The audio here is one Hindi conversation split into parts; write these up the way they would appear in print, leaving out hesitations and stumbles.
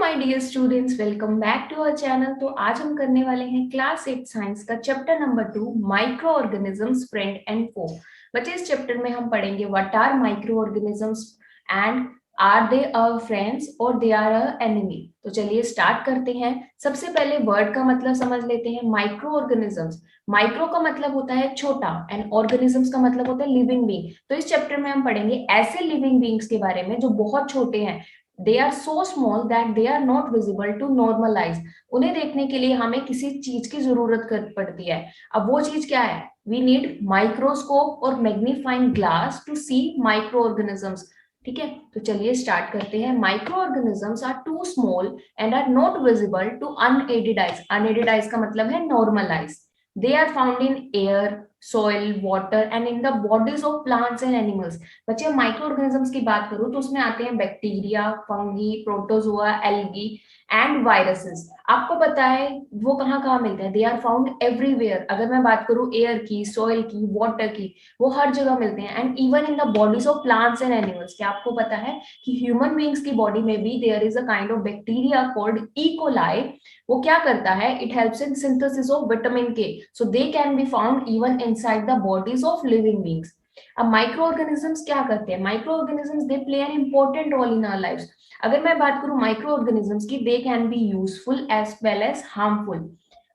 My dear students, welcome back to our channel. तो आज हम करने वाले हैं क्लास 8 साइंस का chapter number 2 microorganisms friend and foe. बच्चे, इस चैप्टर में हम पढ़ेंगे what are micro organisms and are they our friends और दे आर आवर एनिमी। तो चलिए स्टार्ट करते हैं। सबसे पहले वर्ड का मतलब समझ लेते हैं। माइक्रो ऑर्गेनिजम्स, माइक्रो का मतलब होता है छोटा एंड ऑर्गेनिजम्स का मतलब होता है लिविंग बीइंग। तो इस चैप्टर में हम पढ़ेंगे ऐसे लिविंग बीइंग्स के बारे में जो बहुत छोटे हैं। They are so small that they are not visible to normal eyes. उन्हें देखने के लिए हमें किसी चीज की जरूरत पड़ती है। अब वो चीज क्या है? We need माइक्रोस्कोप और magnifying glass to see micro organisms. ठीक है, तो चलिए स्टार्ट करते हैं। Micro organisms are too small and are not visible to unaided eyes. Unaided eyes का मतलब है normal eyes. They are found in air, soil, water and in the bodies of plants and animals. बच्चे, माइक्रो ऑर्गेनिजम्स की बात करूं तो उसमें आते हैं bacteria, fungi, protozoa, algae and viruses. आपको पता है वो कहाँ कहाँ मिलते हैं? They are found everywhere. अगर मैं बात करूं एयर की, सॉइल की, वाटर की, वो हर जगह मिलते हैं। And even in the bodies of plants and animals. क्या आपको पता है कि ह्यूमन बींग्स की बॉडी में भी there is a kind of bacteria called E coli. वो क्या करता है? It helps in synthesis of vitamin K, so they can be found even inside the bodies of living beings. अब माइक्रो ऑर्गेनिजम्स क्या करते हैं? Micro organisms they play an important role in our lives. अगर मैं बात करूं माइक्रो ऑर्गेनिजम्स की, they can be useful as well as harmful.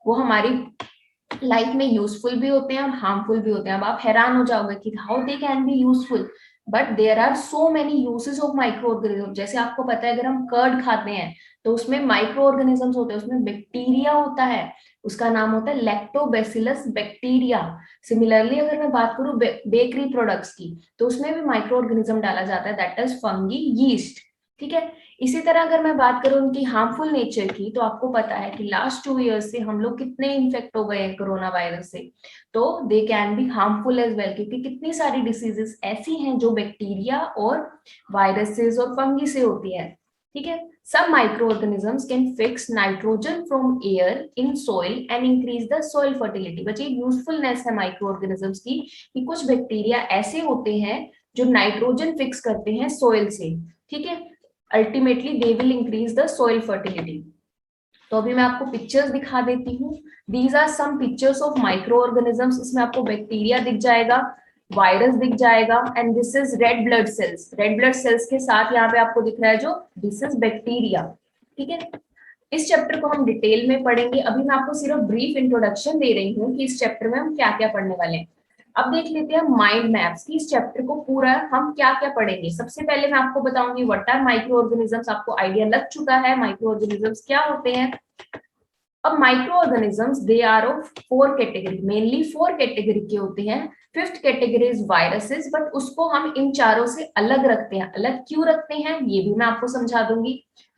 वो हमारी लाइफ में यूजफुल भी होते हैं और हार्मफुल भी होते हैं। अब आप हैरान हो जाओगे कि how they can be useful, but there are so many uses of micro organism. जैसे आपको पता है अगर हम कर्ड खाते हैं तो उसमें माइक्रो ऑर्गेनिजम्स होते हैं, उसमें बैक्टीरिया होता है, उसका नाम होता है लैक्टोबैसिलस बैक्टीरिया। सिमिलरली अगर मैं बात करूं बेकरी प्रोडक्ट्स की, तो उसमें भी माइक्रो ऑर्गेनिज्म डाला जाता है, दैट इज फंगी, यीस्ट। ठीक है, इसी तरह अगर मैं बात करूं उनकी हार्मफुल नेचर की, तो आपको पता है कि लास्ट 2 years से हम लोग कितने इन्फेक्ट हो गए हैं कोरोना वायरस से। तो they can be harmful as well, क्योंकि कितनी सारी डिसीजेस ऐसी हैं जो बैक्टीरिया और वायरसेस और फंगी से होती है। ठीक है, some microorganisms can fix nitrogen from air in soil and increase the soil fertility। बच्चे, यूजफुलनेस है माइक्रो ऑर्गेनिजम्स की कि कुछ बैक्टीरिया ऐसे होते हैं जो नाइट्रोजन फिक्स करते हैं सोइल से। ठीक है, ultimately they will increase the soil fertility. तो अभी मैं आपको पिक्चर्स दिखा देती हूँ। These are some pictures of micro organisms. इसमें आपको बैक्टीरिया दिख जाएगा, वायरस दिख जाएगा, and this is red blood cells. Red blood cells के साथ यहाँ पे आपको दिख रहा है जो दिस इज बैक्टीरिया। ठीक है, इस चैप्टर को हम डिटेल में पढ़ेंगे। अभी मैं आपको सिर्फ ब्रीफ इंट्रोडक्शन दे रही हूँ कि इस चैप्टर में हम क्या क्या पढ़ने वाले हैं। अब देख लेते हैं माइंड मैप्स की इस चैप्टर को पूरा हम क्या क्या पढ़ेंगे। सबसे पहले मैं आपको बताऊंगी व्हाट आर माइक्रो ऑर्गेनिजम्स। आपको आइडिया लग चुका है माइक्रो ऑर्गेनिजम्स क्या होते हैं। अब micro organisms they are of 4 category, mainly 4 category के होते हैं। Fifth category is viruses, but उसको हम इन चारों से अलग रखते हैं। अलग क्यों रखते हैं ये भी मैं आपको समझा दूंगी।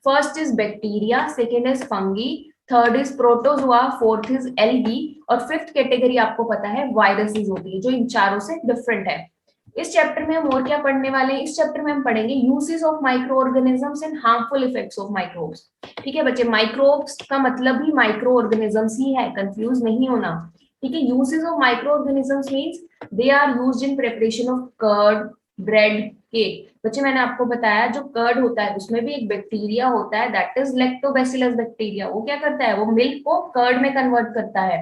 First is bacteria, second is fungi, third is protozoa, fourth is algae, और फिफ्थ कैटेगरी आपको पता है वायरसेस होती है, जो इन चारों से डिफरेंट है। इस चैप्टर में हम और क्या पढ़ने वाले हैं? इस चैप्टर में हम पढ़ेंगे uses of micro organisms and harmful effects of microbes. ठीक है बच्चे, माइक्रोब्स का मतलब ही माइक्रो ऑर्गेनिजम्स ही है, कंफ्यूज नहीं होना। ठीक है, uses of micro organisms means they are used in preparation of curd, bread, cake. बच्चे, मैंने आपको बताया जो कर्ड होता है उसमें भी एक बैक्टीरिया होता है, दैट इज लैक्टोबैसिलस बैक्टीरिया। वो क्या करता है? वो मिल्क को कर्ड में कन्वर्ट करता है।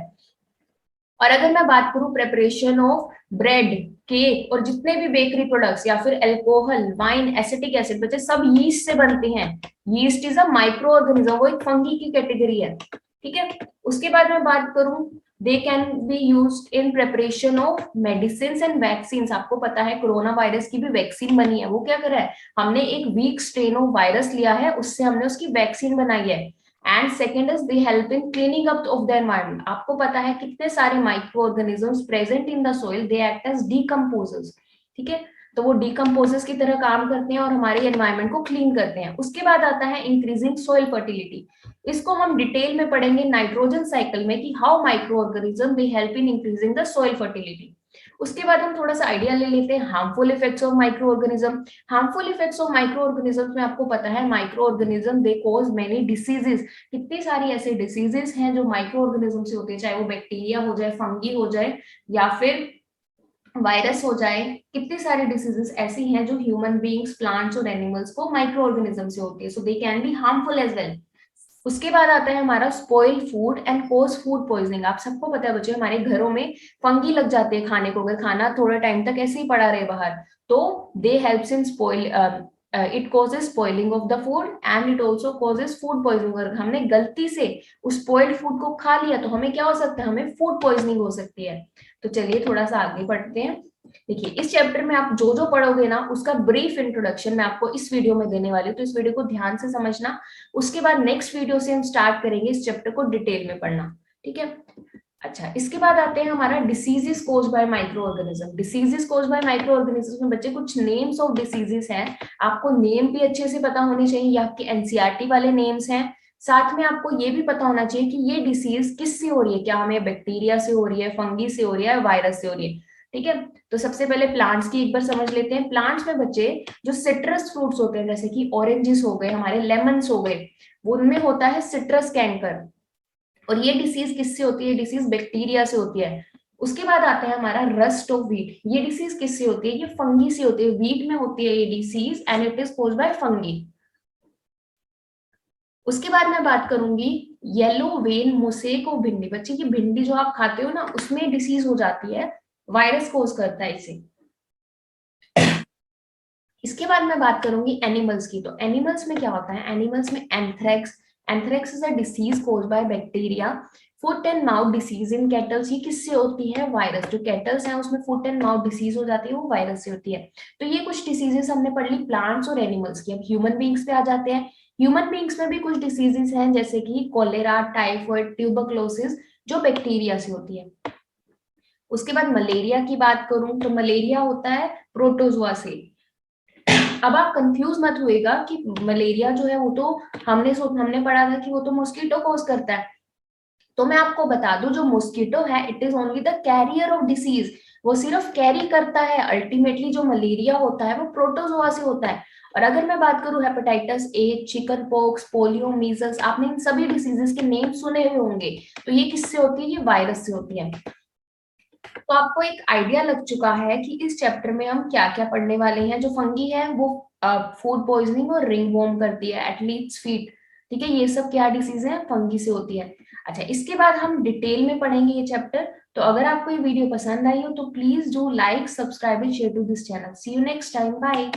और अगर मैं बात करूं प्रेपरेशन ऑफ ब्रेड, केक और जितने भी बेकरी प्रोडक्ट्स या फिर अल्कोहल, वाइन, एसिटिक एसिड, बच्चे सब यीस्ट से बनते हैं। Yeast is a micro organism, वो एक फंगी की कैटेगरी है। ठीक है, उसके बाद मैं बात करूं दे can be used in preparation of medicine and vaccine. आपको पता है कोरोना वायरस की भी वैक्सीन बनी है। वो क्या कर रहा है? हमने एक वीक स्ट्रेन ऑफ वायरस लिया है, उससे हमने उसकी वैक्सीन बनाई है। And second is they help in cleaning up of the environment. आपको पता है कितने सारे micro organisms present in the soil, they act as decomposers. ठीक है, तो वो डीकम्पोजर्स की तरह काम करते हैं और हमारे एनवायरनमेंट को क्लीन करते हैं। उसके बाद आता है इंक्रीजिंग सोइल फर्टिलिटी। इसको हम डिटेल में पढ़ेंगे नाइट्रोजन साइकिल में कि how micro organism they help in increasing the soil fertility. उसके बाद हम थोड़ा सा आइडिया ले लेते हैं harmful effects of micro organism. Harmful effects of micro organism में आपको पता है micro organism they cause many diseases. कितनी सारी ऐसे डिसीजेस हैं जो माइक्रो ऑर्गेनिज्म से होते हैं, चाहे वो बैक्टीरिया हो जाए, फंगी हो जाए, या फिर वायरस हो जाए, कितने सारे डिसीजेस ऐसी हैं जो ह्यूमन बीइंग्स, प्लांट्स और एनिमल्स को माइक्रो ऑर्गेनिज्म से होती है, so they can be harmful as well. उसके बाद आता है हमारा spoil food and cause food poisoning. आप सबको पता है बच्चों, हमारे घरों में फंगी लग जाते हैं खाने को, अगर खाना थोड़ा टाइम तक ऐसे ही पड़ा रहे बाहर, तो दे helps in spoil, it causes spoiling of the food and it also causes food poisoning. अगर हमने गलती से उस स्पॉइल्ड फूड को खा लिया तो हमें क्या हो सकता है, हमें फूड पॉइजनिंग हो सकती है। तो चलिए थोड़ा सा आगे बढ़ते हैं। देखिए इस चैप्टर में आप जो जो पढ़ोगे ना, उसका ब्रीफ इंट्रोडक्शन मैं आपको इस वीडियो में देने वाली हूँ, तो इस वीडियो को ध्यान से समझना। उसके बाद नेक्स्ट वीडियो से हम स्टार्ट करेंगे इस चैप्टर को डिटेल में पढ़ना, ठीक है। अच्छा, इसके बाद आते हैं हमारा diseases caused by micro organism. Diseases caused by micro organism में बच्चे कुछ नेम्स ऑफ डिसीजेस हैं, आपको नेम भी अच्छे से पता होने चाहिए, ये आपके एनसीईआरटी वाले नेम्स हैं। साथ में आपको ये भी पता होना चाहिए कि ये डिसीज किससे हो रही है, क्या हमें बैक्टीरिया से हो रही है, फंगी से हो रही है, वायरस से हो रही है, ठीक है। तो सबसे पहले प्लांट्स की एक बार समझ लेते हैं। प्लांट्स में बच्चे जो सिट्रस फ्रूट्स होते हैं, जैसे कि ऑरेंजेस हो गए, हमारे लेमन्स हो गए, उनमें होता है सिट्रस कैंकर, और ये डिसीज किससे होती है, डिसीज बैक्टीरिया से होती है। उसके बाद आता है हमारा रस्ट ऑफ व्हीट। ये डिसीज किससे होती है, ये फंगी से होती है, व्हीट में होती है ये disease and it is caused by fungi. उसके बाद मैं बात करूंगी येलो वेन मोसेको भिंडी। बच्चे ये भिंडी जो आप खाते हो ना, उसमें डिसीज हो जाती है, वायरस कोज करता है इसे। इसके बाद मैं बात करूंगी एनिमल्स की। तो एनिमल्स में क्या होता है, एनिमल्स में anthrax. Anthrax is a disease caused by bacteria. Foot and mouth disease in kettles, ये किससे होती है, वायरस। जो कैटल्स हैं उसमें फुट एंड माउथ डिसीज हो जाती है, वो वायरस से होती है। तो ये कुछ डिसीजेस हमने पढ़ ली प्लांट्स और एनिमल्स की। अब ह्यूमन बींग्स पे आ जाते हैं। ह्यूमन बींग्स में भी कुछ डिसीजेस हैं, जैसे कि कोलेरा, टाइफॉइड, ट्यूबरक्लोसिस, जो बैक्टीरिया से होती है। उसके बाद मलेरिया की बात करूं तो मलेरिया होता है प्रोटोजोआ से। अब आप कंफ्यूज मत हुएगा कि मलेरिया जो है वो तो हमने पढ़ा था कि वो तो मॉस्किटो कॉज करता है। तो मैं आपको बता दूं, जो मॉस्किटो है it is only the carrier of disease, वो सिर्फ कैरी करता है। अल्टीमेटली जो मलेरिया होता है वो प्रोटोजोआ से होता है। और अगर मैं बात करूं hepatitis A, chicken pox, polio, measles, आपने इन सभी डिसीजेस के नेम सुने हुए होंगे, तो ये किससे होती है, ये वायरस से होती है। तो आपको एक आइडिया लग चुका है कि इस चैप्टर में हम क्या क्या पढ़ने वाले हैं। जो फंगी है वो फूड पॉइजनिंग और रिंग वॉर्म करती है, एथलीट्स फीट, ठीक है। ये सब क्या डिसीज है, फंगी से होती है। अच्छा, इसके बाद हम डिटेल में पढ़ेंगे ये चैप्टर। तो अगर आपको ये वीडियो पसंद आई हो तो please do like, subscribe and share to this channel. See you next time, bye.